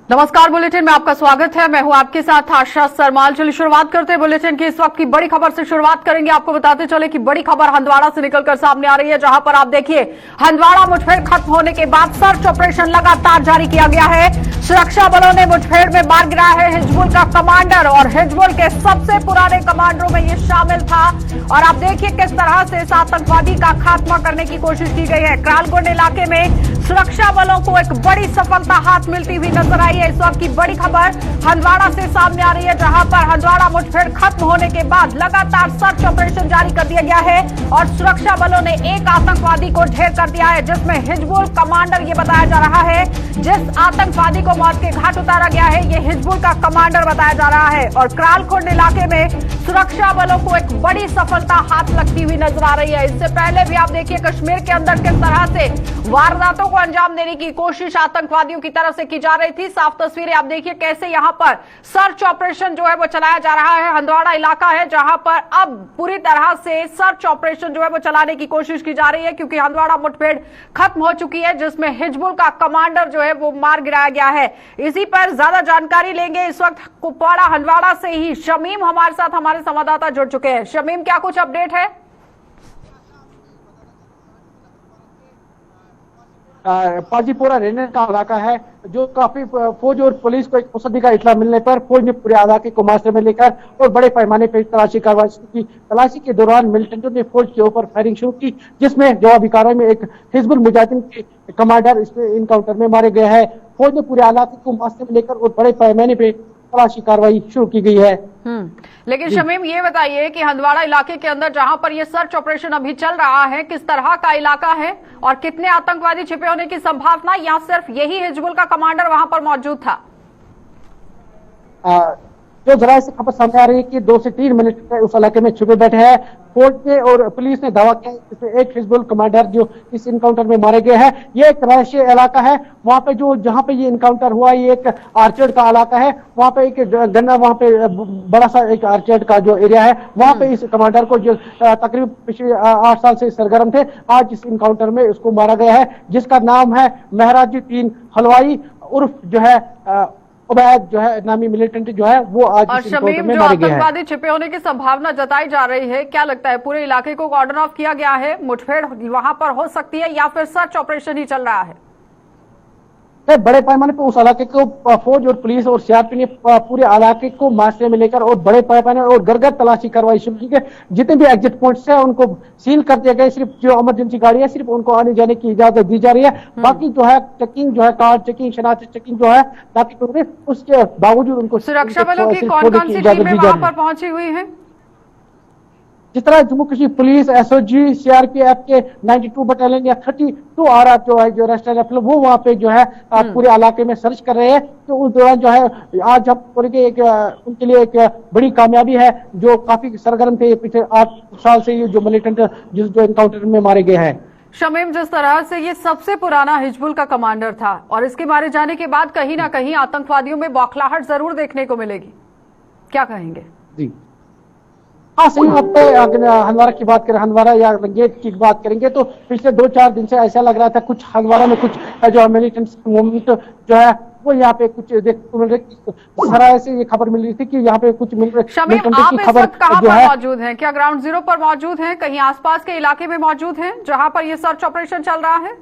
नमस्कार, बुलेटिन में आपका स्वागत है। मैं हूं आपके साथ आशा सरमाल। चलिए शुरुआत करते हैं बुलेटिन की इस वक्त की बड़ी खबर से शुरुआत करेंगे। आपको बताते चले कि बड़ी खबर हंदवाड़ा से निकलकर सामने आ रही है, जहां पर आप देखिए हंदवाड़ा मुठभेड़ खत्म होने के बाद सर्च ऑपरेशन लगातार जारी किया गया है। सुरक्षा बलों ने मुठभेड़ में मार गिराया है हिजबुल का कमांडर, और हिजबुल के सबसे पुराने कमांडरों में ये शामिल था। और आप देखिए किस तरह से इस आतंकवादी का खात्मा करने की कोशिश की गई है। क्रालगोंड इलाके में सुरक्षा बलों को एक बड़ी सफलता हाथ मिलती हुई नजर आई है। इस वक्त की बड़ी खबर हंदवाड़ा से सामने आ रही है, जहां पर हंदवाड़ा मुठभेड़ खत्म होने के बाद लगातार सर्च ऑपरेशन जारी कर दिया गया है और सुरक्षा बलों ने एक आतंकवादी को ढेर कर दिया है, जिसमें हिजबुल कमांडर ये बताया जा रहा है। जिस आतंकवादी को मौत के घाट उतारा गया है, ये हिजबुल का कमांडर बताया जा रहा है। और क्रालखुंड इलाके में सुरक्षा बलों को एक बड़ी सफलता हाथ लगती हुई नजर आ रही है। इससे पहले भी आप देखिए कश्मीर के अंदर किस तरह से वारदातों को अंजाम देने की कोशिश आतंकवादियों की तरफ से की जा रही थी। साफ तस्वीरें आप देखिए कैसे यहां पर सर्च ऑपरेशन जो है वो चलाया जा रहा है। हंदवाड़ा इलाका है जहां पर अब पूरी तरह से सर्च ऑपरेशन जो है वो चलाने की कोशिश की जा रही है, क्योंकि हंदवाड़ा मुठभेड़ खत्म हो चुकी है, जिसमें हिजबुल का कमांडर जो है वो मार गिराया गया है। इसी पर ज्यादा जानकारी लेंगे इस वक्त कुपवाड़ा हंदवाड़ा से ही शमीम हमारे साथ, हमारे संवाददाता जुड़ चुके हैं। शमीम, क्या कुछ अपडेट है? पाजीपुरा रेंज का इलाका है, जो काफी फौज और पुलिस को एक मुसद्दी का इत्ला मिलने पर फौज ने पूरे इलाके को मास्टर में लेकर और बड़े पैमाने पर तलाशी कार्रवाई की। तलाशी के दौरान मिलिटेंटों ने फौज के ऊपर फायरिंग शुरू की, जिसमें जवाबी कार्रवाई में एक हिजबुल मुजाहिदीन के कमांडर इसमें इनकाउंटर में मारे गए हैं। फौज ने पूरे इलाके को मास्टर में लेकर और बड़े पैमाने पर तलाशी कार्रवाई शुरू की गई है। लेकिन शमीम, ये बताइए कि हंदवाड़ा इलाके के अंदर जहां पर ये सर्च ऑपरेशन अभी चल रहा है, किस तरह का इलाका है और कितने आतंकवादी छिपे होने की संभावना, या सिर्फ यही हिजबुल का कमांडर वहां पर मौजूद था? जो जरा से खबर सामने आ रही है कि 2 से 3 मिनट उस इलाके में छुपे बैठे हैं। फौज ने और पुलिस ने दावा किया इसमें एक हिजबुल कमांडर जो इस इनकाउंटर में मारे गए हैं। ये एक रहायशी इलाका है। वहां पे जहां पे ये इनकाउंटर हुआ, ये एक आर्चर्ड का इलाका है। वहां पे एक गन्ना, वहां पे बड़ा सा एक आर्चर्ड का जो एरिया है, वहां पे इस कमांडर को जो तकरीबन पिछले 8 साल से सरगर्म थे, आज इस इनकाउंटर में उसको मारा गया है, जिसका नाम है महराजुद्दीन हलवाई उर्फ जो है उबैद जो है नामी मिलिटेंट जो है वो आज और शमीम, जो आतंकवादी छिपे होने की संभावना जताई जा रही है, क्या लगता है पूरे इलाके को कॉर्डन ऑफ किया गया है? मुठभेड़ वहां पर हो सकती है या फिर सर्च ऑपरेशन ही चल रहा है? बड़े पैमाने पर उस इलाके को फौज और पुलिस और सीआरपी ने पूरे इलाके को मास्टर में लेकर और बड़े पैमाने और घर घर तलाशी कार्रवाई शुरू की गई। जितने भी एग्जिट पॉइंट्स है उनको सील कर दिया गया। सिर्फ जो इमरजेंसी गाड़ी है सिर्फ उनको आने जाने की इजाजत दी जा रही है। बाकी जो है चेकिंग जो है, कार्ड चेकिंग, शनाख्ती चेकिंग जो है बाकी उसके बावजूद उनको सुरक्षा बलों की कौन-कौन सी टीमें वहां पर पहुंची हुई है? जिस तरह Jammu Kashmir police, SOG, CRPF के 92 बटालियन या 32 आरआर जो है, जो राष्ट्रीय राइफल, वो वहां पे जो है पूरे इलाके में सर्च कर रहे हैं। तो उस दौरान जो है आज हम उनके लिए एक बड़ी कामयाबी है, जो काफी सरगर्म थे पिछले 8 साल से ये जो मिलिटेंट जो इनकाउंटर में मारे गए हैं। शमीम, जिस तरह से ये सबसे पुराना हिजबुल का कमांडर था और इसके मारे जाने के बाद कहीं ना कहीं आतंकवादियों में बौखलाहट जरूर देखने को मिलेगी, क्या कहेंगे? जी हाँ, सही बात है। अगर हंदवाड़ा की बात करें, हंदवाड़ा या रंगेत की बात करेंगे, तो पिछले 2-4 दिन से ऐसा लग रहा था कुछ हंदवाड़ा में कुछ जो मिलिटेंट्स मूवमेंट जो है वो यहाँ पे कुछ से ये खबर मिल रही थी कि यहाँ पे कुछ शमीम, आप इस वक्त कहाँ पर मौजूद हैं? क्या ग्राउंड जीरो पर मौजूद हैं? कहीं आसपास के इलाके में मौजूद हैं जहां पर ये सर्च ऑपरेशन चल रहा है?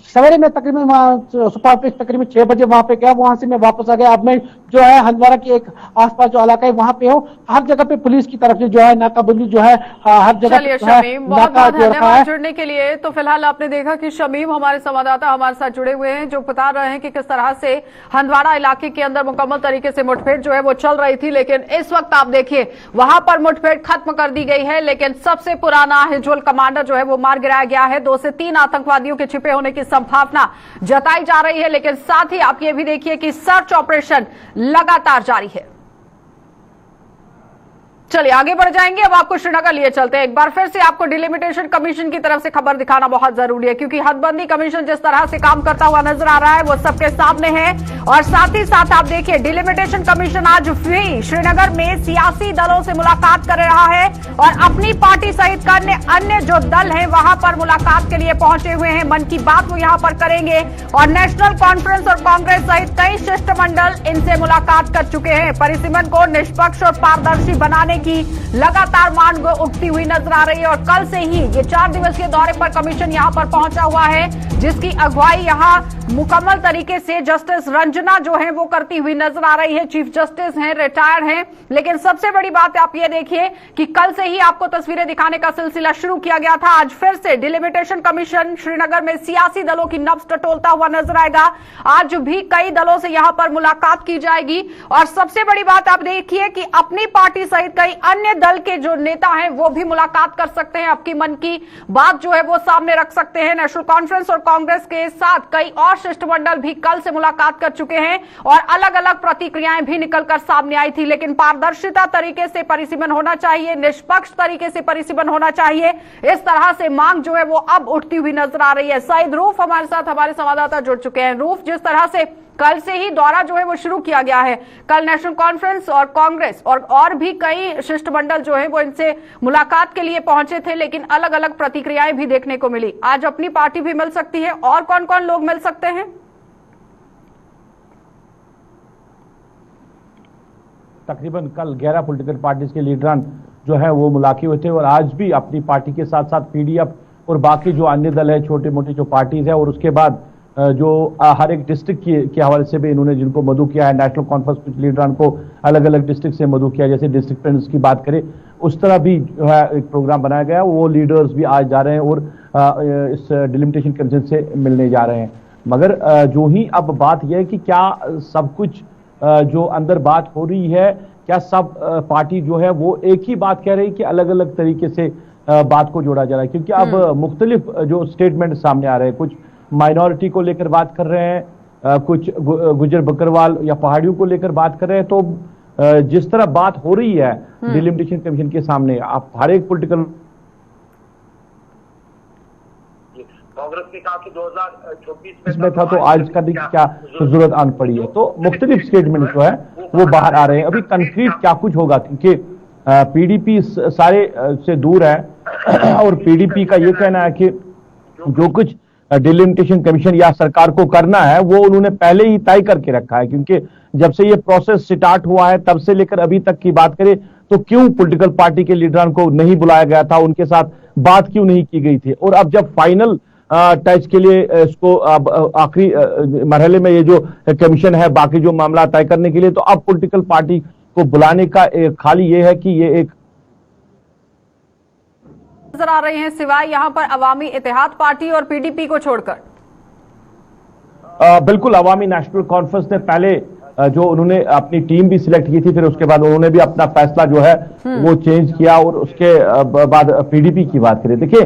सवेरे में तकरीबन सुबह तकरीबन 6 बजे वहां पे गया, वहां से मैं वापस आ गया। अब मैं जो है हंदवाड़ा के एक आसपास जो इलाका है वहां पे हूँ। हर जगह पे पुलिस की तरफ से जो है नाकाबंदी जो है हर जगह। चलिए शमीम, बहुत बहुत धन्यवाद जुड़ने के लिए। तो फिलहाल आपने देखा कि शमीम हमारे संवाददाता हमारे साथ जुड़े हुए हैं, जो बता रहे हैं कि किस तरह से हंदवाड़ा इलाके के अंदर मुकम्मल तरीके से मुठभेड़ जो है वो चल रही थी, लेकिन इस वक्त आप देखिए वहां पर मुठभेड़ खत्म कर दी गई है। लेकिन सबसे पुराना हिजबुल कमांडर जो है वो मार गिराया गया है। 2 से 3 आतंकवादियों के छिपे होने की संभावना जताई जा रही है, लेकिन साथ ही आप ये भी देखिए कि सर्च ऑपरेशन लगातार जारी है। चलिए आगे बढ़ जाएंगे। अब आपको श्रीनगर लिए चलते हैं। एक बार फिर से आपको डिलिमिटेशन कमीशन की तरफ से खबर दिखाना बहुत जरूरी है, क्योंकि हदबंदी कमीशन जिस तरह से काम करता हुआ नजर आ रहा है वो सबके सामने है। और साथ ही साथ आप देखिए, डिलिमिटेशन कमीशन आज भी श्रीनगर में सियासी दलों से मुलाकात कर रहा है और अपनी पार्टी सहित अन्य जो दल है वहां पर मुलाकात के लिए पहुंचे हुए हैं। मन की बात वो यहां पर करेंगे और नेशनल कॉन्फ्रेंस और कांग्रेस सहित कई शिष्टमंडल इनसे मुलाकात कर चुके हैं। परिसीमन को निष्पक्ष और पारदर्शी बनाने की लगातार मांग उठती हुई नजर आ रही है और कल से ही ये 4 दिवसीय दौरे पर कमीशन यहां पर पहुंचा हुआ है, जिसकी अगुवाई यहां मुकम्मल तरीके से जस्टिस रंजना जो है वो करती हुई नजर आ रही है। चीफ जस्टिस हैं, रिटायर्ड हैं। लेकिन सबसे बड़ी बात आप ये देखिए कि कल से ही आपको तस्वीरें दिखाने का सिलसिला शुरू किया गया था। आज फिर से डिलिमिटेशन कमीशन श्रीनगर में सियासी दलों की नब्ज टटोलता हुआ नजर आएगा। आज भी कई दलों से यहां पर मुलाकात की जाएगी और सबसे बड़ी बात आप देखिए कि अपनी पार्टी सहित कई अन्य दल के जो नेता हैं वो भी मुलाकात कर सकते हैं, आपकी मन की बात जो है वो सामने रख सकते हैं। नेशनल कॉन्फ्रेंस और कांग्रेस के साथ कई और शिष्टमंडल भी कल से मुलाकात कर चुके हैं और अलग अलग प्रतिक्रियाएं भी निकलकर सामने आई थी। लेकिन पारदर्शिता तरीके से परिसीमन होना चाहिए, निष्पक्ष तरीके से परिसीमन होना चाहिए, इस तरह से मांग जो है वो अब उठती हुई नजर आ रही है। सईद रूफ हमारे साथ, हमारे संवाददाता जुड़ चुके हैं। रूफ, जिस तरह से कल से ही दौरा जो है वो शुरू किया गया है, कल नेशनल कॉन्फ्रेंस और कांग्रेस और भी कई शिष्टमंडल जो है वो इनसे मुलाकात के लिए पहुंचे थे, लेकिन अलग अलग प्रतिक्रियाएं भी देखने को मिली। आज अपनी पार्टी भी मिल सकती है, और कौन कौन लोग मिल सकते हैं? तकरीबन कल 11 पॉलिटिकल पार्टीज के लीडरान जो है वो मुलाकात हुए थे और आज भी अपनी पार्टी के साथ साथ पीडीएफ और बाकी जो अन्य दल है, छोटे मोटे जो पार्टीज है, और उसके बाद जो हर एक डिस्ट्रिक्ट के हवाले से भी इन्होंने जिनको मदऊ किया है, नेशनल कॉन्फ्रेंस कुछ लीडरान को अलग अलग डिस्ट्रिक्ट से मदऊ किया, जैसे डिस्ट्रिक्ट प्रेसिडेंट्स की बात करें उस तरह भी जो है एक प्रोग्राम बनाया गया। वो लीडर्स भी आज जा रहे हैं और इस डिलिमिटेशन कमीशन से मिलने जा रहे हैं। मगर जो ही अब बात यह है कि क्या सब कुछ जो अंदर बात हो रही है, क्या सब पार्टी जो है वो एक ही बात कह रही है कि अलग अलग तरीके से बात को जोड़ा जा रहा है? क्योंकि अब मुख्तलिफ जो स्टेटमेंट सामने आ रहे हैं, कुछ माइनॉरिटी को लेकर बात कर रहे हैं, कुछ गुजर बकरवाल या पहाड़ियों को लेकर बात कर रहे हैं। तो जिस तरह बात हो रही है डिलिमिटेशन कमीशन के सामने, आप हर एक पॉलिटिकल कांग्रेस ने कहा कि 2024 में था तो आज करने की क्या जरूरत आन पड़ी है। तो मुख्तलिफ स्टेटमेंट जो है वो बाहर आ रहे हैं। अभी कंक्रीट क्या कुछ होगा, क्योंकि पीडीपी सारे से दूर है और पीडीपी का ये कहना है कि जो कुछ डिलिमिटेशन कमीशन या सरकार को करना है वो उन्होंने पहले ही तय करके रखा है। क्योंकि जब से ये प्रोसेस स्टार्ट हुआ है तब से लेकर अभी तक की बात करें तो क्यों पॉलिटिकल पार्टी के लीडरान को नहीं बुलाया गया था, उनके साथ बात क्यों नहीं की गई थी, और अब जब फाइनल टच के लिए इसको अब आखिरी मरहले में ये जो कमीशन है बाकी जो मामला तय करने के लिए, तो अब पॉलिटिकल पार्टी को बुलाने का खाली ये है कि ये एक नजर आ रहे हैं सिवाय यहां पर अवामी इत्तेहाद पार्टी और पीडीपी को छोड़कर। बिल्कुल, अवामी नेशनल कॉन्फ्रेंस ने पहले जो उन्होंने अपनी टीम भी सिलेक्ट की थी, फिर उसके बाद उन्होंने भी अपना फैसला जो है वो चेंज किया और उसके बाद पीडीपी की बात करें। देखिए,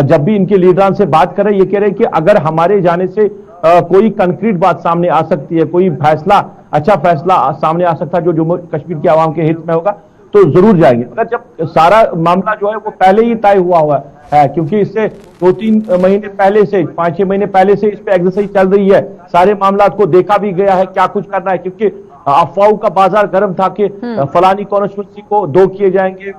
जब भी इनके लीडरान से बात करें ये कह रहे हैं कि अगर हमारे जाने से कोई कंक्रीट बात सामने आ सकती है, कोई फैसला अच्छा फैसला सामने आ सकता है जो जम्मू कश्मीर के आवाम के हित में होगा, तो जरूर जाएंगे। मगर जब सारा मामला जो है वो पहले ही तय हुआ है, क्योंकि इससे 2-3 महीने पहले से 5-6 महीने पहले से इस पे एक्सरसाइज चल रही है, सारे मामला को देखा भी गया है क्या कुछ करना है। क्योंकि अफवाहों का बाजार गर्म था कि फलानी कॉन्स्टिट्यूंसी को 2 किए जाएंगे,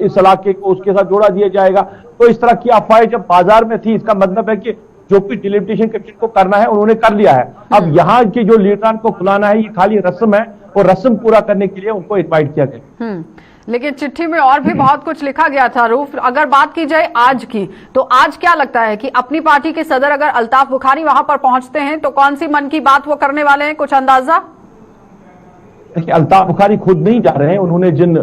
इस इलाके को उसके साथ जोड़ा दिया जाएगा। तो इस तरह की अफवाहें जब बाजार में थी, इसका मतलब है कि जो कुछ डिलिमिटेशन कमीशन को करना है उन्होंने कर लिया है। अब यहाँ के जो लीडरान को बुलाना है ये खाली रस्म है और रस्म पूरा करने के लिए उनको इनवाइट किया गया। लेकिन चिट्ठी में और भी बहुत कुछ लिखा गया था। रूफ, अगर बात की जाए आज की, तो आज क्या लगता है कि अपनी पार्टी के सदर अगर अल्ताफ बुखारी वहां पर पहुंचते हैं तो कौन सी मन की बात वो करने वाले हैं, कुछ अंदाजा? देखिए, अल्ताफ बुखारी खुद नहीं जा रहे हैं, उन्होंने जिन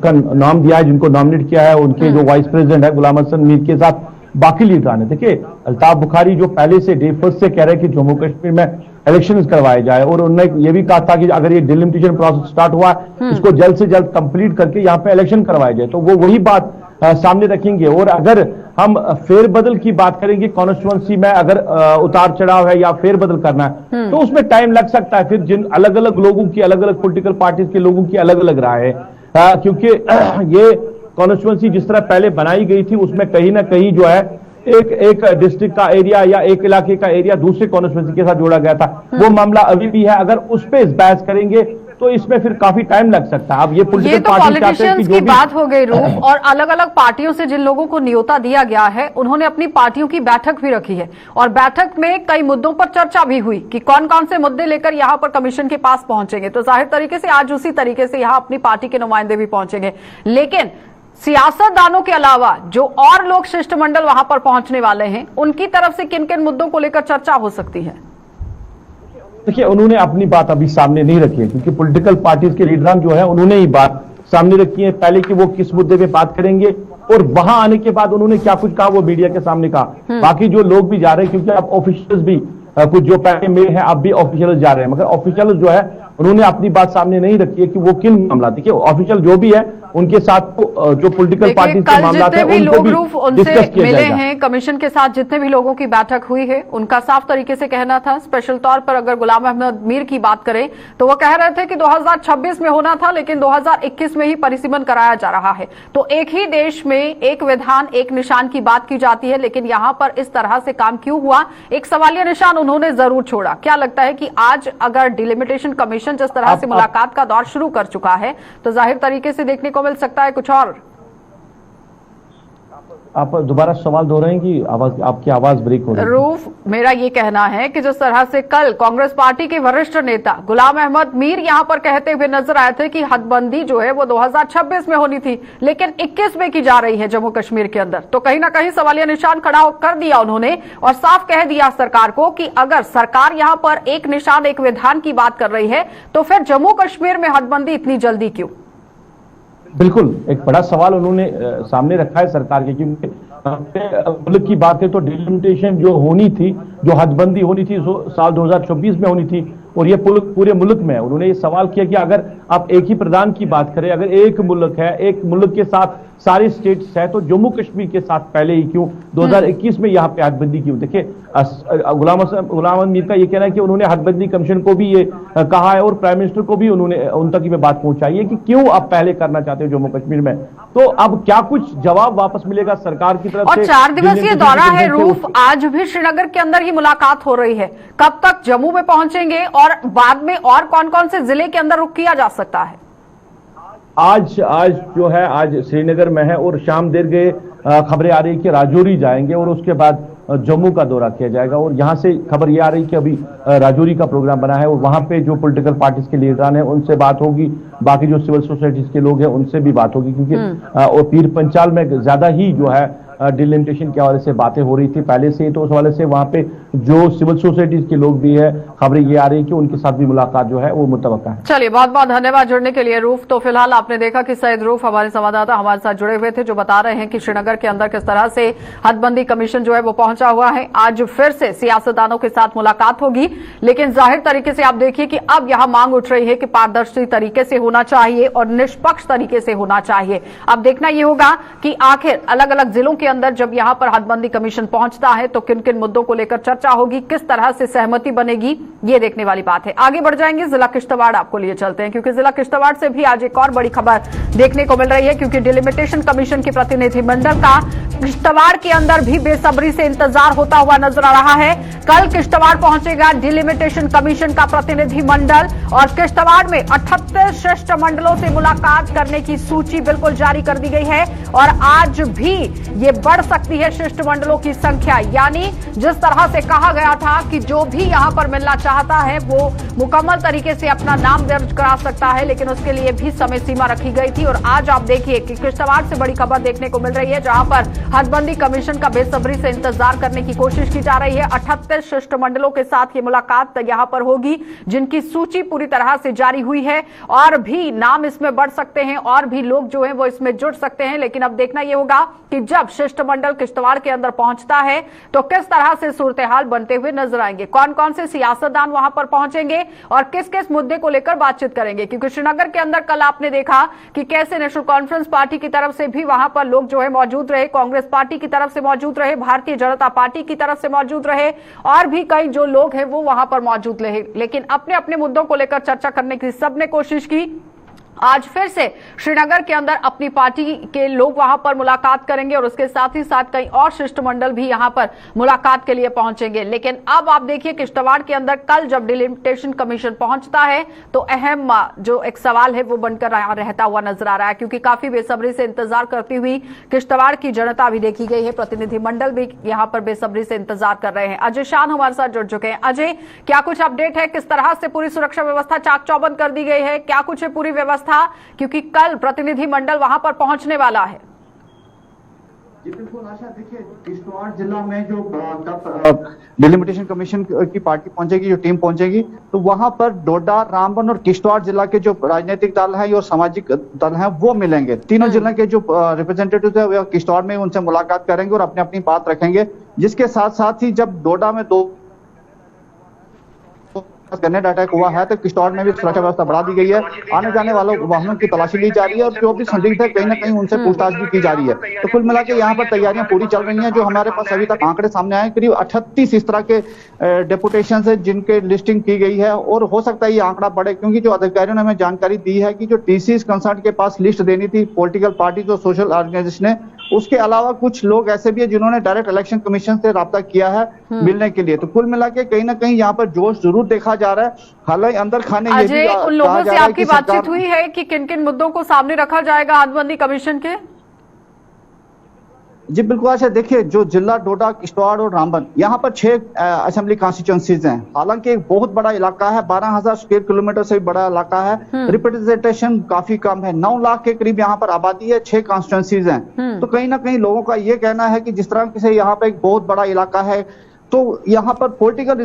का नाम दिया है, जिनको नॉमिनेट किया है, उनके जो वाइस प्रेसिडेंट है गुलाम हसन मीर के साथ बाकी लीडरान है। देखिए, अल्ताफ बुखारी जो पहले से डे फर्स्ट से कह रहे हैं कि जम्मू कश्मीर में इलेक्शंस करवाए जाए, और उन्होंने ये भी कहा था कि अगर ये डिलिमिटेशन प्रोसेस स्टार्ट हुआ है इसको जल्द से जल्द कंप्लीट करके यहाँ पे इलेक्शन करवाए जाए। तो वो वही बात सामने रखेंगे। और अगर हम फेरबदल की बात करेंगे, कॉन्स्टिट्यूंसी में अगर उतार चढ़ाव है या फेरबदल करना है तो उसमें टाइम लग सकता है। फिर जिन अलग अलग लोगों की, अलग अलग पॉलिटिकल पार्टीज के लोगों की अलग अलग राय है। क्योंकि ये कॉन्स्टिट्यूंसी जिस तरह पहले बनाई गई थी उसमें कहीं ना कहीं जो है एक डिस्ट्रिक्ट का एरिया या एक इलाके का एरिया दूसरे कॉन्स्टिट्यूंसी के साथ जोड़ा गया था। वो मामला अभी भी है। अगर उस पर बहस करेंगे तो इसमें फिर काफी टाइम लग सकता है। अब ये तो पॉलिटिशियंस पॉलिटिशियंस की बात हो गई रूप, और अलग अलग पार्टियों से जिन लोगों को न्योता दिया गया है उन्होंने अपनी पार्टियों की बैठक भी रखी है, और बैठक में कई मुद्दों पर चर्चा भी हुई कि कौन कौन से मुद्दे लेकर यहां पर कमीशन के पास पहुंचेंगे। तो जाहिर तरीके से आज उसी तरीके से यहां अपनी पार्टी के नुमाइंदे भी पहुंचेंगे। लेकिन सियासतदानों के अलावा जो और लोग शिष्टमंडल वहां पर पहुंचने वाले हैं, उनकी तरफ से किन किन मुद्दों को लेकर चर्चा हो सकती है? देखिए, उन्होंने अपनी बात अभी सामने नहीं रखी है, क्योंकि पॉलिटिकल पार्टीज के लीडरान जो है उन्होंने ही बात सामने रखी है पहले कि वो किस मुद्दे पे बात करेंगे, और वहां आने के बाद उन्होंने क्या कुछ कहा वो मीडिया के सामने कहा। बाकी जो लोग भी जा रहे हैं, क्योंकि अब ऑफिशियल्स भी कुछ जो पहले मिले हैं अब भी ऑफिशियल जा रहे हैं, मगर ऑफिशियल जो है उन्होंने अपनी बात सामने नहीं रखी है कि वो किन मामला। देखिए, ऑफिशियल जो भी है उनके साथ जो पॉलिटिकल पार्टी के मामला है उनको भी डिस्कस किया मिले जाएगा। हैं कमीशन के साथ जितने भी लोगों की बैठक हुई है, उनका साफ तरीके से कहना था, स्पेशल तौर पर अगर गुलाम अहमद मीर की बात करें तो वो कह रहे थे कि 2026 में होना था, लेकिन 2021 में ही परिसीमन कराया जा रहा है। तो एक ही देश में एक विधान एक निशान की बात की जाती है, लेकिन यहां पर इस तरह से काम क्यों हुआ, एक सवालिया निशान उन्होंने जरूर छोड़ा। क्या लगता है कि आज अगर डिलिमिटेशन कमीशन जिस तरह से मुलाकात का दौर शुरू कर चुका है, तो जाहिर तरीके से देखने को मिल सकता है कुछ और? आप दोबारा सवाल दोहराएंगी, आवाज आपकी आवाज ब्रेक हो रही है। रूफ, मेरा ये कहना है कि जिस तरह से कल कांग्रेस पार्टी के वरिष्ठ नेता गुलाम अहमद मीर यहां पर कहते हुए नजर आए थे कि हदबंदी जो है वो 2026 में होनी थी, लेकिन 21 में की जा रही है जम्मू कश्मीर के अंदर, तो कहीं ना कहीं सवालिया निशान खड़ा कर दिया उन्होंने, और साफ कह दिया सरकार को कि अगर सरकार यहां पर एक निशान एक विधान की बात कर रही है तो फिर जम्मू कश्मीर में हदबंदी इतनी जल्दी क्यों? बिल्कुल, एक बड़ा सवाल उन्होंने सामने रखा है सरकार के, क्योंकि मुल्क की बात है तो डिलिमिटेशन जो होनी थी, जो हदबंदी होनी थी साल 2026 में होनी थी, और ये पूरे मुल्क में है। उन्होंने ये सवाल किया कि अगर आप एक ही प्रधान की बात करें, अगर एक मुल्क है, एक मुल्क के साथ सारे स्टेट्स है, तो जम्मू कश्मीर के साथ पहले ही क्यों 2021 में यहाँ पे हदबंदी क्यों? देखिए, गुलाम अहमद मीर का ये कहना है कि उन्होंने हदबंदी कमीशन को भी ये कहा है, और प्राइम मिनिस्टर को भी उन्होंने उन तक ये बात पहुंचाई है कि क्यों आप पहले करना चाहते हो जम्मू कश्मीर में। तो अब क्या कुछ जवाब वापस मिलेगा सरकार की तरफ से? और 4 दिवसीय दौरा है रूफ, आज भी श्रीनगर के अंदर ही मुलाकात हो रही है, कब तक जम्मू में पहुंचेंगे और बाद में और कौन कौन से जिले के अंदर रुक किया जा सकता है? आज जो है आज श्रीनगर में है, और शाम देर गए खबरें आ रही कि राजौरी जाएंगे, और उसके बाद जम्मू का दौरा किया जाएगा। और यहां से खबर ये आ रही कि अभी राजौरी का प्रोग्राम बना है, और वहां पे जो पॉलिटिकल पार्टीज के लीडरान हैं उनसे बात होगी, बाकी जो सिविल सोसाइटीज के लोग हैं उनसे भी बात होगी, क्योंकि और पीर पंचाल में ज्यादा ही जो है डिलिमिटेशन के हवाले से बातें हो रही थी पहले से, तो उस हवाले से वहां पे जो सिविल सोसाइटीज के लोग भी है, खबरें ये आ रही कि उनके साथ भी मुलाकात जो है वो मुतवक्का है। चलिए, बहुत बहुत धन्यवाद जुड़ने के लिए रूफ। तो फिलहाल आपने देखा कि सैयद रूफ हमारे संवाददाता हमारे साथ जुड़े हुए थे, जो बता रहे हैं कि श्रीनगर के अंदर किस तरह से हदबंदी कमीशन जो है वो पहुंचा हुआ है। आज फिर से सियासतदानों के साथ मुलाकात होगी, लेकिन जाहिर तरीके से आप देखिए कि अब यहां मांग उठ रही है कि पारदर्शी तरीके से होना चाहिए और निष्पक्ष तरीके से होना चाहिए। अब देखना यह होगा कि आखिर अलग अलग जिलों के अंदर जब यहां पर हदबंदी कमीशन पहुंचता है तो किन किन मुद्दों को लेकर चर्चा होगी, किस तरह से सहमति बनेगी, ये देखने वाली बात है। आगे बढ़ जाएंगे, जिला किश्तवाड़ आपको लिए चलते हैं, क्योंकि जिला किश्तवाड़ से भी आज एक और बड़ी खबर देखने को मिल रही है, क्योंकि डिलिमिटेशन कमीशन के प्रतिनिधिमंडल का किश्तवाड़ के अंदर भी बेसब्री से इंतजार होता हुआ नजर आ रहा है। कल किश्तवाड़ पहुंचेगा डिलिमिटेशन कमीशन का प्रतिनिधिमंडल, और किश्तवाड़ में 38 शिष्टमंडलों से मुलाकात करने की सूची बिल्कुल जारी कर दी गई है, और आज भी ये बढ़ सकती है शिष्टमंडलों की संख्या। यानी जिस तरह से कहा गया था कि जो भी यहां पर मिलना चाहता है वो मुकम्मल तरीके से अपना नाम दर्ज करा सकता है, लेकिन उसके लिए भी समय सीमा रखी गई थी। और आज आप देखिए कि किश्तवाड़ से बड़ी खबर देखने को मिल रही है, जहां पर हदबंदी कमीशन का बेसब्री से इंतजार करने की कोशिश की जा रही है। 38 शिष्टमंडलों के साथ ये मुलाकात यहां पर होगी, जिनकी सूची पूरी तरह से जारी हुई है, और भी नाम इसमें बढ़ सकते हैं, और भी लोग जो है वो इसमें जुड़ सकते हैं। लेकिन अब देखना यह होगा कि जब शिष्टमंडल किश्तवाड़ के अंदर पहुंचता है तो किस तरह से सूरत हाल बनते हुए नजर आएंगे, कौन कौन से सियासतदान वहां पर पहुंचेंगे और किस किस मुद्दे को लेकर बातचीत करेंगे। क्योंकि श्रीनगर के अंदर कल आपने देखा कि कैसे नेशनल कॉन्फ्रेंस पार्टी की तरफ से भी वहां पर लोग जो है मौजूद रहे, कांग्रेस पार्टी की तरफ से मौजूद रहे, भारतीय जनता पार्टी की तरफ से मौजूद रहे, और भी कई जो लोग हैं वो वहां पर मौजूद रहे, लेकिन अपने अपने मुद्दों को लेकर चर्चा करने की सबने कोशिश की। आज फिर से श्रीनगर के अंदर अपनी पार्टी के लोग वहां पर मुलाकात करेंगे और उसके साथ ही साथ कई और शिष्टमंडल भी यहां पर मुलाकात के लिए पहुंचेंगे। लेकिन अब आप देखिए किश्तवाड़ के अंदर कल जब डिलिमिटेशन कमीशन पहुंचता है तो अहम जो एक सवाल है वो बनकर रहता हुआ नजर आ रहा है, क्योंकि काफी बेसब्री से इंतजार करती हुई किश्तवाड़ की जनता भी देखी गई है। प्रतिनिधिमंडल भी यहां पर बेसब्री से इंतजार कर रहे हैं। अजय शान हमारे साथ जुड़ चुके हैं। अजय, क्या कुछ अपडेट है? किस तरह से पूरी सुरक्षा व्यवस्था चाक चौबंद कर दी गई है? क्या कुछ है पूरी व्यवस्था, क्योंकि कल प्रतिनिधि मंडल वहां पर पहुंचने वाला है? जी बिल्कुल आशा, देखिए किश्तवाड़ जिला में जो डिलिमिटेशन कमीशन की पार्टी पहुंचेगी, जो टीम पहुंचेगी, तो वहां पर डोडा, रामबन और किश्तवाड़ जिला के जो राजनीतिक दल हैं और सामाजिक दल हैं वो मिलेंगे। तीनों जिले के जो रिप्रेजेंटेटिव है वो किश्तवाड़ में उनसे मुलाकात करेंगे और अपनी अपनी बात रखेंगे। जिसके साथ साथ ही जब डोडा में ग्रेनेड अटैक हुआ है तो किश्तवाड़ में भी सुरक्षा व्यवस्था बढ़ा दी गई है। आने जाने वालों वाहनों की तलाशी ली जा रही है और जो भी संदिग्ध है कहीं ना कहीं उनसे पूछताछ भी की जा रही है। तो कुल मिला के यहाँ पर तैयारियां पूरी चल रही हैं। जो हमारे पास अभी तक आंकड़े सामने आए, करीब 38 इस तरह के डेपुटेशन है जिनके लिस्टिंग की गई है और हो सकता है ये आंकड़ा बढ़े, क्योंकि जो अधिकारियों ने हमें जानकारी दी है कि जो टीसी कंसर्न के पास लिस्ट देनी थी पॉलिटिकल पार्टी और सोशल ऑर्गेनाइजेशन ने, उसके अलावा कुछ लोग ऐसे भी है जिन्होंने डायरेक्ट इलेक्शन कमीशन से राब्ता किया है मिलने के लिए। तो कुल मिला के कहीं ना कहीं यहाँ पर जोश जरूर देखा जा रहा है। हालांकि अंदर खाने ये भी उन लोगों से आपकी बातचीत हुई है कि किन किन मुद्दों को सामने रखा जाएगा हदबंदी कमीशन के? जी बिल्कुल आशा, देखिए जो जिला डोडा, किश्तवाड़ और रामबन, यहाँ पर 6 असेंबली कॉन्स्टिट्यूंसीज हैं। हालांकि एक बहुत बड़ा इलाका है, 12,000 स्क्वायर किलोमीटर से भी बड़ा इलाका है। रिप्रेजेंटेशन काफी कम है, 9 लाख के करीब यहाँ पर आबादी है, 6 कॉन्स्टिट्यूंसीज हैं। तो कहीं ना कहीं लोगों का ये कहना है कि जिस तरह से यहाँ पे एक बहुत बड़ा इलाका है तो यहाँ पर पॉलिटिकल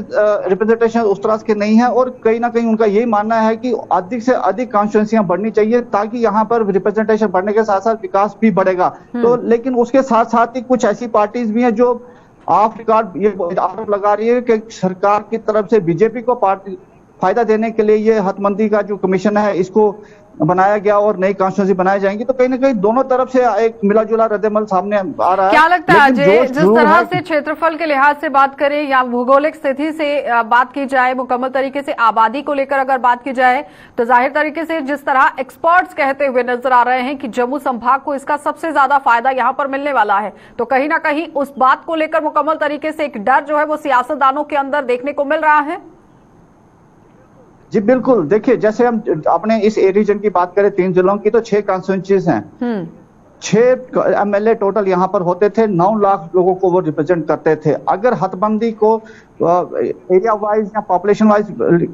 रिप्रेजेंटेशन उस तरह के नहीं है और कहीं ना कहीं उनका यही मानना है कि अधिक से अधिक कॉन्स्टिट्यूंसियां बढ़नी चाहिए ताकि यहाँ पर रिप्रेजेंटेशन बढ़ने के साथ साथ विकास भी बढ़ेगा। तो लेकिन उसके साथ साथ ही कुछ ऐसी पार्टीज भी हैं जो ऑफ रिकॉर्ड ये आरोप लगा रही है कि सरकार की तरफ से बीजेपी को फायदा देने के लिए ये हदबंदी का जो कमीशन है इसको बनाया गया और नई कॉन्स्टिट्यूंसी बनाई जाएंगी। तो कहीं ना कहीं दोनों तरफ से एक मिला जुला रद्देमल सामने आ रहा है। क्या लगता है अजय, जिस तरह से क्षेत्रफल के लिहाज से बात करें या भौगोलिक स्थिति से बात की जाए, मुकम्मल तरीके से आबादी को लेकर अगर बात की जाए, तो जाहिर तरीके से जिस तरह एक्सपर्ट्स कहते हुए नजर आ रहे हैं कि जम्मू संभाग को इसका सबसे ज्यादा फायदा यहाँ पर मिलने वाला है, तो कहीं ना कहीं उस बात को लेकर मुकम्मल तरीके से एक डर जो है वो सियासतदानों के अंदर देखने को मिल रहा है? जी बिल्कुल, देखिए जैसे हम अपने इस रीजन की बात करें 3 जिलों की, तो 6 कॉन्स्टिट्यूंसीज हैं। 6 एमएलए टोटल यहाँ पर होते थे, 9 लाख लोगों को वो रिप्रेजेंट करते थे। अगर हदबंदी को एरिया वाइज या पॉपुलेशन वाइज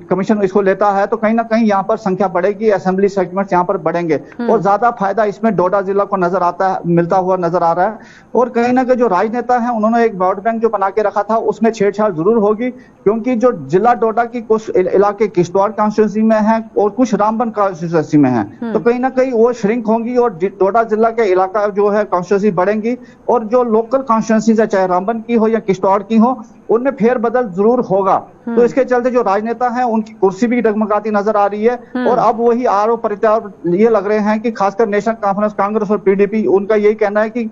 कमीशन इसको लेता है तो कहीं ना कहीं यहाँ पर संख्या बढ़ेगी, असेंबली सेगमेंट्स यहाँ पर बढ़ेंगे और ज्यादा फायदा इसमें डोडा जिला को नजर आता है, मिलता हुआ नजर आ रहा है। और कहीं ना कहीं जो राजनेता है उन्होंने एक वोट बैंक जो बना के रखा था उसमें छेड़छाड़ जरूर होगी, क्योंकि जो जिला डोडा की कुछ इलाके किश्तवाड़ कॉन्स्टिट्यूंसी में है और कुछ रामबन कॉन्स्टिट्यूंसी में है, तो कहीं ना कहीं वो श्रिंक होंगी और डोडा जिला के इलाका जो है कॉन्स्टिट्यूंसी बढ़ेंगी और जो लोकल कॉन्स्टिट्यूंसीज है चाहे रामबन की हो या किश्तवाड़ की हो उनमें फेरबदल जरूर होगा। तो इसके चलते जो राजनेता हैं उनकी कुर्सी भी डगमगाती नजर आ रही है और अब वही आरोप प्रत्यारोप ये लग रहे हैं कि खासकर नेशनल कॉन्फ्रेंस कांग्रेस और पीडीपी, उनका यही कहना है कि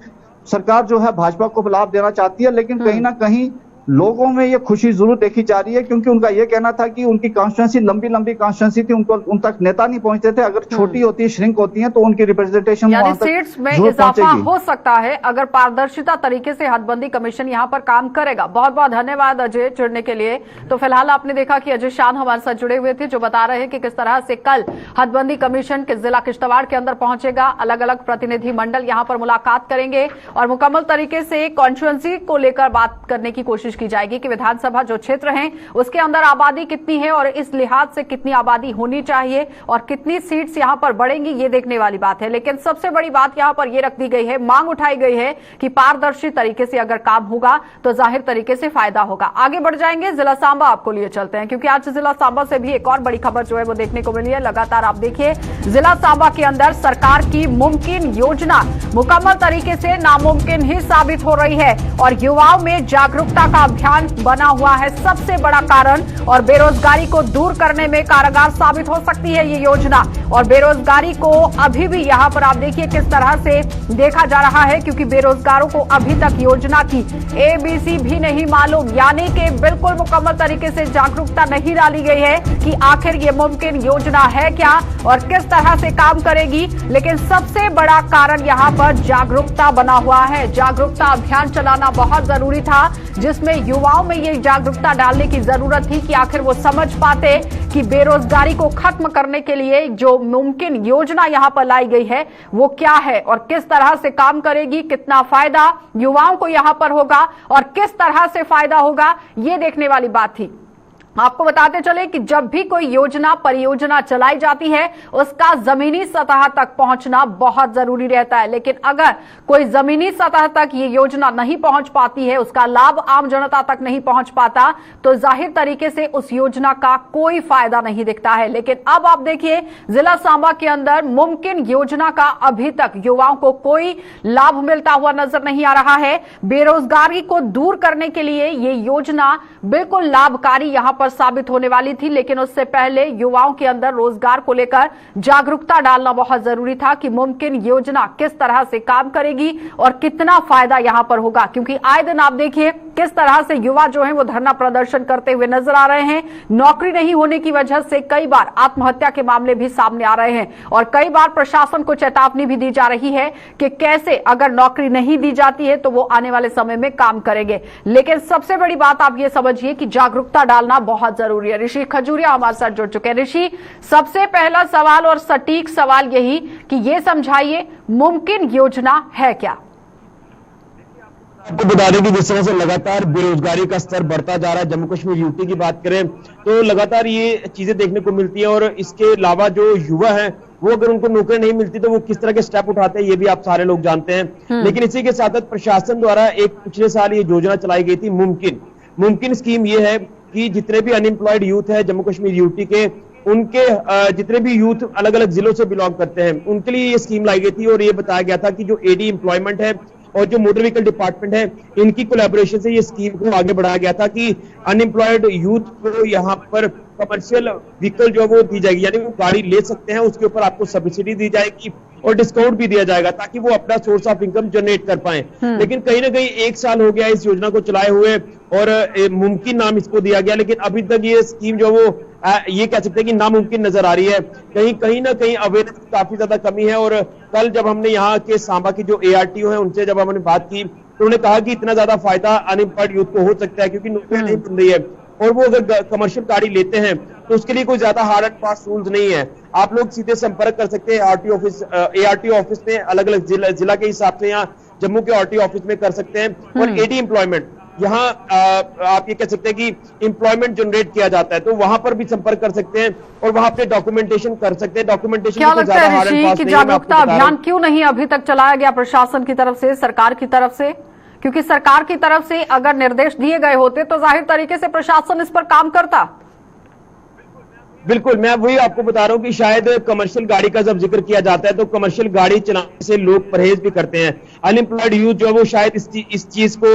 सरकार जो है भाजपा को लाभ देना चाहती है, लेकिन कहीं ना कहीं लोगों में ये खुशी जरूर देखी जा रही है, क्योंकि उनका ये कहना था कि उनकी कॉन्स्टिट्यूंसी लंबी लंबी कॉन्स्टिट्यूंसी थी, उनको उन तक नेता नहीं पहुंचते थे। अगर छोटी होती है, श्रिंक होती है, तो उनकी रिप्रेजेंटेशन यानी सीट्स में इजाफा हो सकता है अगर पारदर्शिता तरीके से हदबंदी कमीशन यहां पर काम करेगा। बहुत बहुत धन्यवाद अजय जुड़ने के लिए। तो फिलहाल आपने देखा कि अजय शान हमारे साथ जुड़े हुए थे जो बता रहे हैं कि किस तरह से कल हदबंदी कमीशन के जिला किश्तवाड़ के अंदर पहुंचेगा, अलग अलग प्रतिनिधि मंडल यहां पर मुलाकात करेंगे और मुकम्मल तरीके से कॉन्स्टिट्यूंसी को लेकर बात करने की कोशिश की जाएगी कि विधानसभा जो क्षेत्र हैं उसके अंदर आबादी कितनी है और इस लिहाज से कितनी आबादी होनी चाहिए और कितनी सीट्स यहां पर बढ़ेंगी, ये देखने वाली बात है। लेकिन सबसे बड़ी बात यहां पर यह रख दी गई है, मांग उठाई गई है कि पारदर्शी तरीके से अगर काम होगा तो जाहिर तरीके से फायदा होगा। आगे बढ़ जाएंगे, जिला सांबा आपको लिए चलते हैं क्योंकि आज जिला सांबा से भी एक और बड़ी खबर जो है वो देखने को मिली है। लगातार आप देखिए जिला सांबा के अंदर सरकार की मुमकिन योजना मुकम्मल तरीके से नामुमकिन ही साबित हो रही है और युवाओं में जागरूकता का अभियान बना हुआ है सबसे बड़ा कारण और बेरोजगारी को दूर करने में कारगर साबित हो सकती है ये योजना। और बेरोजगारी को अभी भी यहाँ पर आप देखिए किस तरह से देखा जा रहा है, क्योंकि बेरोजगारों को अभी तक योजना की ABC भी नहीं मालूम, यानी कि बिल्कुल मुकम्मल तरीके से जागरूकता नहीं डाली गई है कि आखिर ये मुमकिन योजना है क्या और किस तरह से काम करेगी। लेकिन सबसे बड़ा कारण यहाँ पर जागरूकता बना हुआ है। जागरूकता अभियान चलाना बहुत जरूरी था, जिसमें युवाओं में ये जागरूकता डालने की जरूरत थी कि आखिर वो समझ पाते कि बेरोजगारी को खत्म करने के लिए जो मुमकिन योजना यहाँ पर लाई गई है वो क्या है और किस तरह से काम करेगी, कितना फायदा युवाओं को यहाँ पर होगा और किस तरह से फायदा होगा, ये देखने वाली बात थी। आपको बताते चले कि जब भी कोई योजना परियोजना चलाई जाती है उसका जमीनी सतह तक पहुंचना बहुत जरूरी रहता है, लेकिन अगर कोई जमीनी सतह तक ये योजना नहीं पहुंच पाती है, उसका लाभ आम जनता तक नहीं पहुंच पाता, तो जाहिर तरीके से उस योजना का कोई फायदा नहीं दिखता है। लेकिन अब आप देखिए जिला सांबा के अंदर मुमकिन योजना का अभी तक युवाओं को कोई लाभ मिलता हुआ नजर नहीं आ रहा है। बेरोजगारी को दूर करने के लिए ये योजना बिल्कुल लाभकारी यहां पर साबित होने वाली थी, लेकिन उससे पहले युवाओं के अंदर रोजगार को लेकर जागरूकता डालना बहुत जरूरी था कि मुमकिन योजना किस तरह से काम करेगी और कितना फायदा यहां पर होगा। क्योंकि आए दिन आप देखिए किस तरह से युवा जो है वो धरना प्रदर्शन करते हुए नजर आ रहे हैं। नौकरी नहीं होने की वजह से कई बार आत्महत्या के मामले भी सामने आ रहे हैं और कई बार प्रशासन को चेतावनी भी दी जा रही है कि कैसे अगर नौकरी नहीं दी जाती है तो वो आने वाले समय में काम करेंगे। लेकिन सबसे बड़ी बात आप ये समझिए कि जागरूकता डालना बहुत जरूरी है। ऋषि खजूरिया हमारे साथ जुड़ चुके हैं। ऋषि, सबसे पहला सवाल और सटीक सवाल यही कि ये समझाइए मुमकिन योजना है क्या? आपको बता दें कि जिस तरह से लगातार बेरोजगारी का स्तर बढ़ता जा रहा है, जम्मू कश्मीर यूटी की बात करें तो लगातार ये चीजें देखने को मिलती है। और इसके अलावा जो युवा हैं वो अगर उनको नौकरी नहीं मिलती तो वो किस तरह के स्टेप उठाते हैं ये भी आप सारे लोग जानते हैं। लेकिन इसी के साथ प्रशासन द्वारा एक पिछले साल ये योजना चलाई गई थी मुमकिन स्कीम ये है कि जितने भी अनएम्प्लॉयड यूथ है जम्मू कश्मीर यूटी के, उनके जितने भी यूथ अलग अलग जिलों से बिलोंग करते हैं उनके लिए ये स्कीम लाई गई थी। और ये बताया गया था कि जो एडी एम्प्लॉयमेंट है और जो मोटर व्हीकल डिपार्टमेंट है इनकी कोलैबोरेशन से ये स्कीम को आगे बढ़ाया गया था कि अनएम्प्लॉयड यूथ को यहाँ पर कमर्शियल व्हीकल जो है वो दी जाएगी, यानी वो गाड़ी ले सकते हैं, उसके ऊपर आपको सब्सिडी दी जाएगी और डिस्काउंट भी दिया जाएगा ताकि वो अपना सोर्स ऑफ इनकम जनरेट कर पाए। लेकिन कहीं ना कहीं 1 साल हो गया इस योजना को चलाए हुए और मुमकिन नाम इसको दिया गया, लेकिन अभी तक ये स्कीम जो वो ये कह सकते हैं कि नामुमकिन नजर आ रही है। कहीं ना कहीं अवेयरनेस की काफी ज्यादा कमी है। और कल जब हमने यहाँ के सांबा की जो ARTO है उनसे जब हमने बात की तो उन्होंने कहा कि इतना ज्यादा फायदा अनएम्प्लॉयड यूथ को हो सकता है क्योंकि नौकरी नहीं मिल रही है और वो अगर कमर्शियल गाड़ी लेते हैं तो उसके लिए कोई ज्यादा हार्ड एंड फास्ट रूल्स नहीं है। आप लोग सीधे संपर्क कर सकते हैं ARTO ऑफिस में, अलग अलग जिला के हिसाब से यहाँ जम्मू के RTO ऑफिस में कर सकते हैं। और एडी एम्प्लॉयमेंट यहाँ आप ये कह सकते हैं कि एम्प्लॉयमेंट जनरेट किया जाता है तो वहां पर भी संपर्क कर सकते हैं और वहां पे डॉक्यूमेंटेशन कर सकते हैं। डॉक्यूमेंटेशन क्या लगता है ऋषि कि जागरूकता अभियान क्यों नहीं अभी तक चलाया गया प्रशासन की तरफ से, सरकार की तरफ से? क्योंकि सरकार की तरफ से अगर निर्देश दिए गए होते तो जाहिर तरीके से प्रशासन इस पर काम करता। बिल्कुल, मैं वही आपको बता रहा हूँ कि शायद कमर्शियल गाड़ी का जब जिक्र किया जाता है तो कमर्शियल गाड़ी चलाने से लोग परहेज भी करते हैं। अनएम्प्लॉयड यूथ जो है वो शायद इस चीज को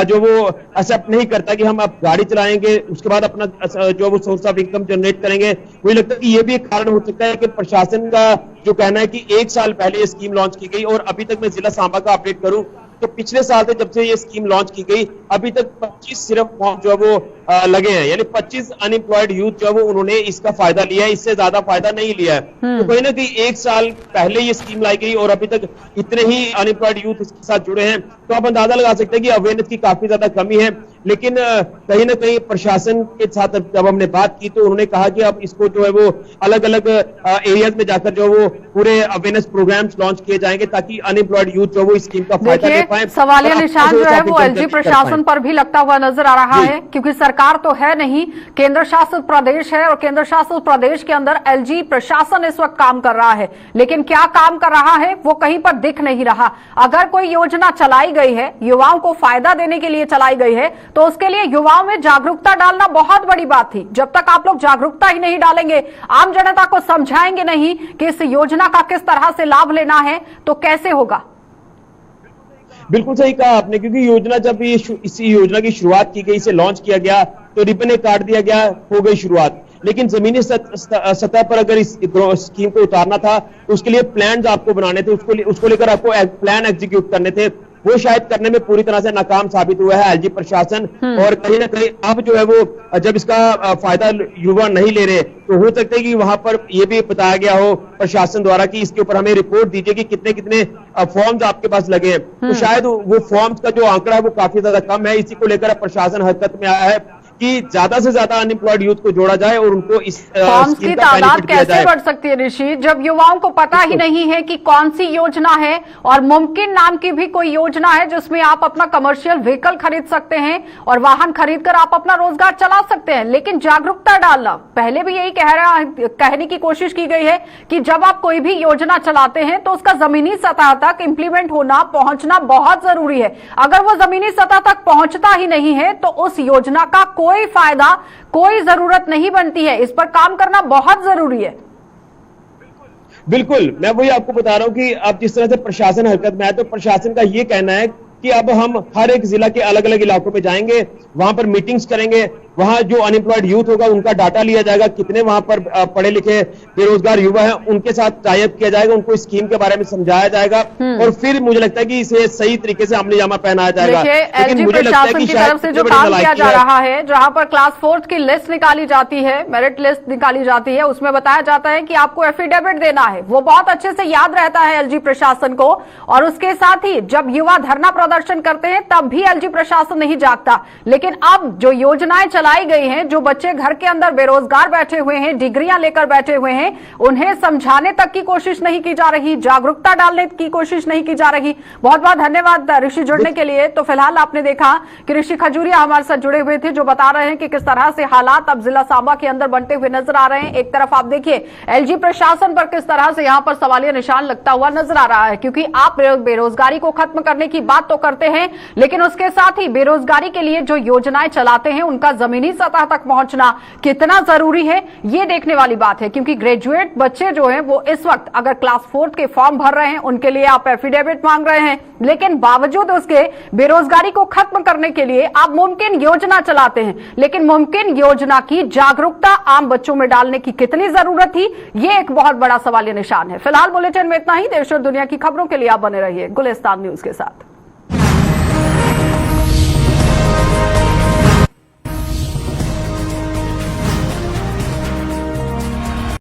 जो वो एक्सेप्ट नहीं करता कि हम अब गाड़ी चलाएंगे उसके बाद अपना जो वो सोर्स ऑफ इनकम जनरेट करेंगे। मुझे लगता है कि ये भी एक कारण हो सकता है कि प्रशासन का जो कहना है कि 1 साल पहले ये स्कीम लॉन्च की गई और अभी तक मैं जिला सांबा का अपडेट करूं तो पिछले साल से जब से ये स्कीम लॉन्च की गई अभी तक 25 सिर्फ फॉर्म जो है वो लगे हैं, यानी 25 अनएम्प्लॉयड यूथ जो है वो उन्होंने इसका फायदा लिया है, इससे ज्यादा फायदा नहीं लिया है। तो कहीं ना कहीं 1 साल पहले ये स्कीम लाई गई और अभी तक इतने ही अनएम्प्लॉयड यूथ इसके साथ जुड़े हैं तो आप अंदाजा लगा सकते हैं कि अवेयरनेस की काफी ज्यादा कमी है। लेकिन कहीं ना कहीं प्रशासन के साथ जब हमने बात की तो उन्होंने कहा कि अब इसको जो है वो अलग अलग एरियाज में जाकर जो वो पूरे अवेयरनेस प्रोग्राम्स लॉन्च किए जाएंगे ताकि अनएम्प्लॉयड यूथ जो वो स्कीम का फायदा ले पाए। सवालिया निशान जो है वो LG प्रशासन पर भी लगता हुआ नजर आ रहा है क्योंकि सरकार तो है नहीं, केंद्र शासित प्रदेश है और केंद्र शासित प्रदेश के अंदर LG प्रशासन इस वक्त काम कर रहा है, लेकिन क्या काम कर रहा है वो कहीं पर दिख नहीं रहा। अगर कोई योजना चलाई गई है युवाओं को फायदा देने के लिए चलाई गई है तो उसके लिए युवाओं में जागरूकता डालना बहुत बड़ी बात थी। जब तक आप लोग जागरूकता ही नहीं डालेंगे, आम जनता को समझाएंगे नहीं कि इस योजना का किस तरह से लाभ लेना है तो कैसे होगा? बिल्कुल सही कहा आपने, क्योंकि योजना जब इस योजना की शुरुआत की गई, इसे लॉन्च किया गया तो रिबन एक काट दिया गया, हो गई शुरुआत। लेकिन जमीनी सतह पर अगर इस स्कीम को उतारना था तो उसके लिए प्लान आपको बनाने थे, उसको लेकर आपको प्लान एग्जीक्यूट करने थे, वो शायद करने में पूरी तरह से नाकाम साबित हुआ है एलजी प्रशासन। और कहीं ना कहीं अब जो है वो जब इसका फायदा युवा नहीं ले रहे तो हो सकता है कि वहां पर यह भी बताया गया हो प्रशासन द्वारा कि इसके ऊपर हमें रिपोर्ट दीजिए कि कितने कितने फॉर्म्स आपके पास लगे हैं। तो शायद वो फॉर्म्स का जो आंकड़ा है वो काफी ज्यादा कम है। इसी को लेकर प्रशासन हरकत में आया है कि ज्यादा से ज्यादा अनएम्प्लॉयड यूथ को जोड़ा जाए और उनको इस फॉर्म्स की तादाद कैसे बढ़ सकती है ऋषि, जब युवाओं को पता ही नहीं है कि कौन सी योजना है। और मुमकिन नाम की भी कोई योजना है जिसमें आप अपना कमर्शियल व्हीकल खरीद सकते हैं और वाहन खरीदकर आप अपना रोजगार चला सकते हैं। लेकिन जागरूकता डालना, पहले भी यही कहने की कोशिश की गई है कि जब आप कोई भी योजना चलाते हैं तो उसका जमीनी सतह तक इंप्लीमेंट होना, पहुंचना बहुत जरूरी है। अगर वो जमीनी सतह तक पहुंचता ही नहीं है तो उस योजना का कोई फायदा, कोई जरूरत नहीं बनती है। इस पर काम करना बहुत जरूरी है। बिल्कुल, मैं वही आपको बता रहा हूं कि अब जिस तरह से प्रशासन हरकत में आया, तो प्रशासन का ये कहना है कि अब हम हर एक जिला के अलग अलग इलाकों में जाएंगे, वहां पर मीटिंग्स करेंगे, वहां जो अनएम्प्लॉयड यूथ होगा उनका डाटा लिया जाएगा, कितने वहां पर पढ़े लिखे बेरोजगार युवा हैं उनके साथ टाई अप किया जाएगा, उनको स्कीम के बारे में समझाया जाएगा और फिर मुझे लगता है कि इसे सही तरीके से अमली जामा पहनाया जाएगा। लेकिन मुझे लगता है कि तरफ से जो काम किया जा रहा है, जहां पर क्लास 4 की लिस्ट निकाली जाती है, मेरिट लिस्ट निकाली जाती है, उसमें बताया जाता है कि आपको एफिडेविट देना है, वो बहुत अच्छे से याद रहता है एलजी प्रशासन को। और उसके साथ ही जब युवा धरना प्रदर्शन करते हैं तब भी एलजी प्रशासन नहीं जागता। लेकिन अब जो योजनाएं चलाई गई हैं, जो बच्चे घर के अंदर बेरोजगार बैठे हुए हैं, डिग्रियां लेकर बैठे हुए हैं, उन्हें समझाने तक की कोशिश नहीं की जा रही, जागरूकता डालने की कोशिश नहीं की जा रही। बहुत बहुत धन्यवाद ऋषि जुड़ने के लिए। तो फिलहाल आपने देखा कि ऋषि खजूरिया हमारे साथ जुड़े हुए थे, जो बता रहे हैं कि किस तरह से हालात अब जिला सांबा के अंदर बनते हुए नजर आ रहे हैं। एक तरफ आप देखिए एलजी प्रशासन पर किस तरह से यहां पर सवालिया निशान लगता हुआ नजर आ रहा है, क्योंकि आप बेरोजगारी को खत्म करने की बात तो करते हैं, लेकिन उसके साथ ही बेरोजगारी के लिए जो योजनाएं चलाते हैं उनका जमीनी सतह तक पहुंचना कितना जरूरी है, ये देखने वाली बात है। क्योंकि ग्रेजुएट बच्चे जो हैं वो इस वक्त अगर क्लास 4 के फॉर्म भर रहे हैं, उनके लिए आप एफिडेविट मांग रहे हैं, लेकिन बावजूद उसके बेरोजगारी को खत्म करने के लिए आप मुमकिन योजना चलाते हैं। लेकिन मुमकिन योजना की जागरूकता आम बच्चों में डालने की कितनी जरूरत थी, ये एक बहुत बड़ा सवालिया निशान है। फिलहाल बुलेटिन में इतना ही। देश और दुनिया की खबरों के लिए आप बने रहिए गुलिस्तान न्यूज के साथ।